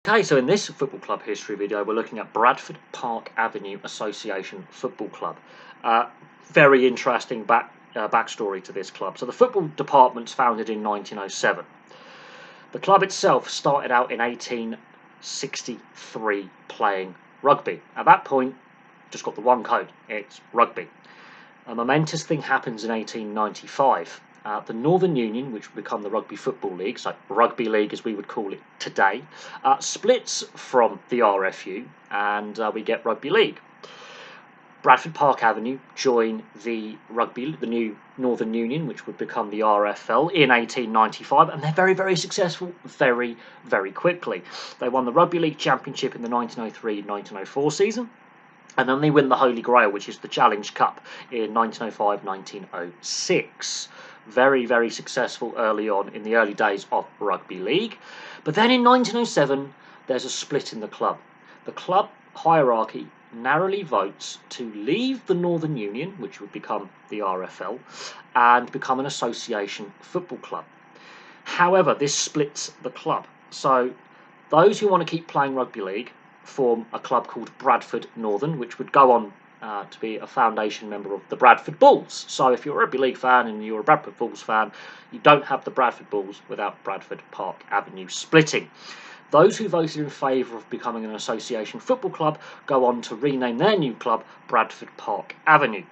Okay, so in this football club history video, we're looking at Bradford Park Avenue Association Football Club. Very interesting backstory to this club. So the football department's founded in 1907. The club itself started out in 1863 playing rugby. At that point, just got the one code, it's rugby. A momentous thing happens in 1895. The Northern Union, which would become the Rugby Football League, so Rugby League as we would call it today, splits from the RFU and we get Rugby League. Bradford Park Avenue join the new Northern Union, which would become the RFL in 1895, and they're very, very successful very, very quickly. They won the Rugby League Championship in the 1903-1904 season. And then they win the Holy Grail, which is the Challenge Cup, in 1905-1906. Very, very successful early on in the early days of Rugby League. But then in 1907, there's a split in the club. The club hierarchy narrowly votes to leave the Northern Union, which would become the RFL, and become an association football club. However, this splits the club. So those who want to keep playing Rugby League form a club called Bradford Northern, which would go on to be a foundation member of the Bradford Bulls. So if you're a Rugby League fan and you're a Bradford Bulls fan, you don't have the Bradford Bulls without Bradford Park Avenue splitting. Those who voted in favour of becoming an association football club go on to rename their new club Bradford Park Avenue.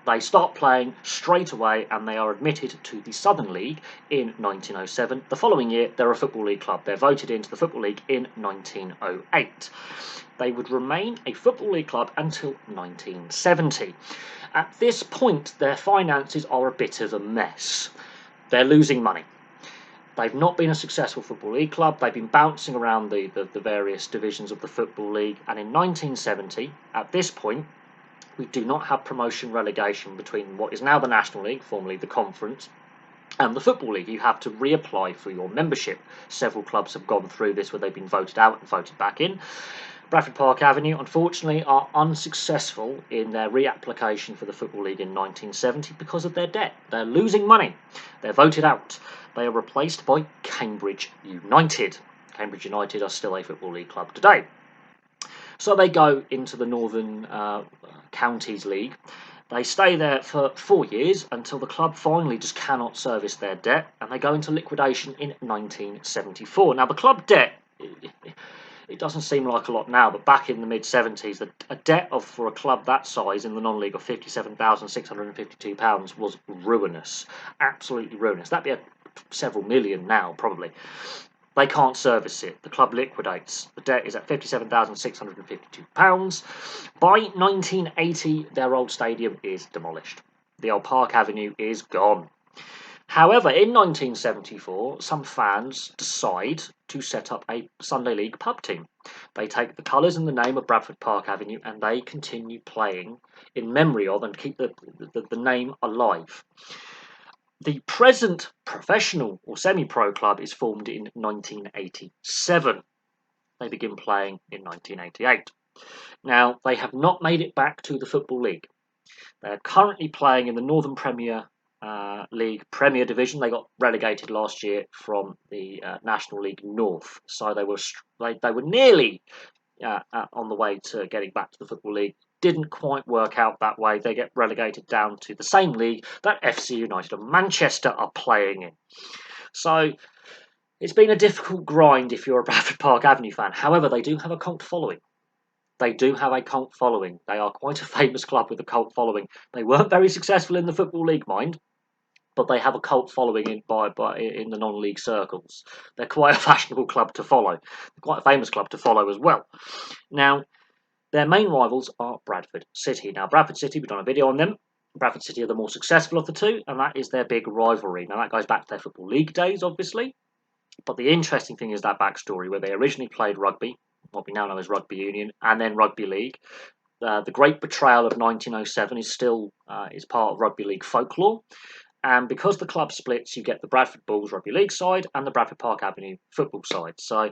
They start playing straight away and they are admitted to the Southern League in 1907. The following year, they're a Football League club. They're voted into the Football League in 1908. They would remain a Football League club until 1970. At this point, their finances are a bit of a mess. They're losing money. They've not been a successful Football League club. They've been bouncing around the various divisions of the Football League. And in 1970, at this point, we do not have promotion relegation between what is now the National League, formerly the Conference, and the Football League. You have to reapply for your membership. Several clubs have gone through this where they've been voted out and voted back in. Bradford Park Avenue, unfortunately, are unsuccessful in their reapplication for the Football League in 1970 because of their debt. They're losing money. They're voted out. They are replaced by Cambridge United. Cambridge United are still a Football League club today. So they go into the Northern Counties League. They stay there for 4 years until the club finally just cannot service their debt, and they go into liquidation in 1974. Now, the club debt, it doesn't seem like a lot now, but back in the mid-70s, a debt for a club that size in the non-league of £57,652 was ruinous, absolutely ruinous. That'd be several million now, probably. They can't service it. The club liquidates. The debt is at £57,652. By 1980, their old stadium is demolished. The old Park Avenue is gone. However, in 1974, some fans decide to set up a Sunday League pub team. They take the colours and the name of Bradford Park Avenue and they continue playing in memory of and keep the name alive. The present professional or semi-pro club is formed in 1987. They begin playing in 1988. Now, they have not made it back to the Football League. They are currently playing in the Northern Premier League Premier Division. They got relegated last year from the National League North, so they were nearly on the way to getting back to the Football League. Didn't quite work out that way. They get relegated down to the same league that FC United of Manchester are playing in. So it's been a difficult grind if you're a Bradford Park Avenue fan. However, they do have a cult following. They do have a cult following. They are quite a famous club with a cult following. They weren't very successful in the Football League, mind, but they have a cult following in the non-league circles. They're quite a fashionable club to follow. They're quite a famous club to follow as well. Now, their main rivals are Bradford City. Now, Bradford City, we've done a video on them. Bradford City are the more successful of the two, and that is their big rivalry. Now, that goes back to their Football League days, obviously. But the interesting thing is that backstory, where they originally played rugby, what we now know as Rugby Union, and then Rugby League. The Great Betrayal of 1907 is still is part of Rugby League folklore. And because the club splits, you get the Bradford Bulls Rugby League side and the Bradford Park Avenue football side. So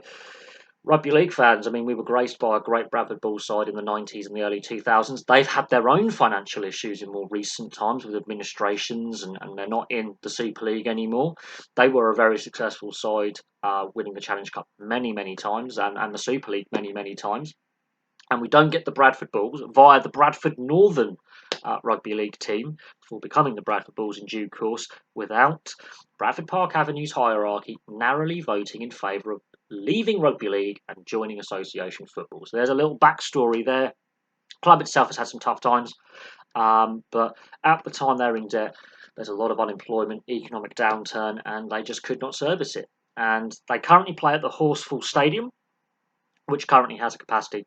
Rugby League fans, I mean, we were graced by a great Bradford Bulls side in the 90s and the early 2000s. They've had their own financial issues in more recent times with administrations, and they're not in the Super League anymore. They were a very successful side, winning the Challenge Cup many, many times, and the Super League many, many times. And we don't get the Bradford Bulls via the Bradford Northern Rugby League team before becoming the Bradford Bulls in due course without Bradford Park Avenue's hierarchy narrowly voting in favour of leaving Rugby League and joining association football. So there's a little backstory there. The club itself has had some tough times, but at the time they're in debt, there's a lot of unemployment, economic downturn, and they just could not service it. And they currently play at the Horsefall Stadium, which currently has a capacity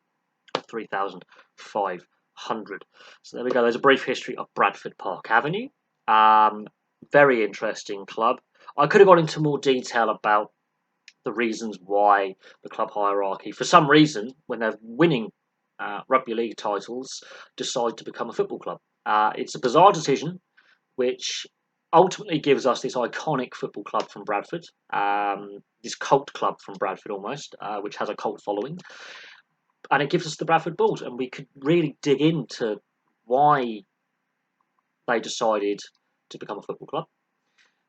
3,500. So there we go. There's a brief history of Bradford Park Avenue. Very interesting club. I could have gone into more detail about the reasons why the club hierarchy, for some reason, when they're winning rugby league titles, decide to become a football club. It's a bizarre decision, which ultimately gives us this iconic football club from Bradford, this cult club from Bradford almost, which has a cult following, and it gives us the Bradford Bulls, and we could really dig into why they decided to become a football club.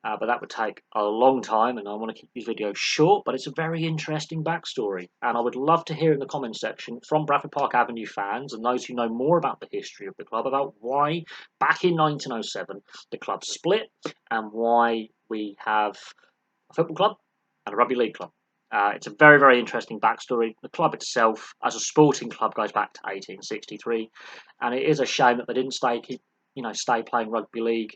But that would take a long time, and I want to keep these videos short, but it's a very interesting backstory. And I would love to hear in the comments section from Bradford Park Avenue fans and those who know more about the history of the club about why back in 1907 the club split and why we have a football club and a rugby league club. It's a very, very interesting backstory. The club itself, as a sporting club, goes back to 1863, and it is a shame that they didn't stay playing rugby league,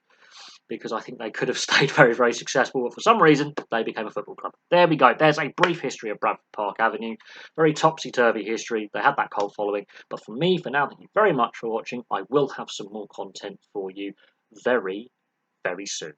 because I think they could have stayed very, very successful, but for some reason they became a football club. There we go. There's a brief history of Bradford Park Avenue. Very topsy-turvy history. They had that cult following, but for me, for now, thank you very much for watching. I will have some more content for you very, very soon.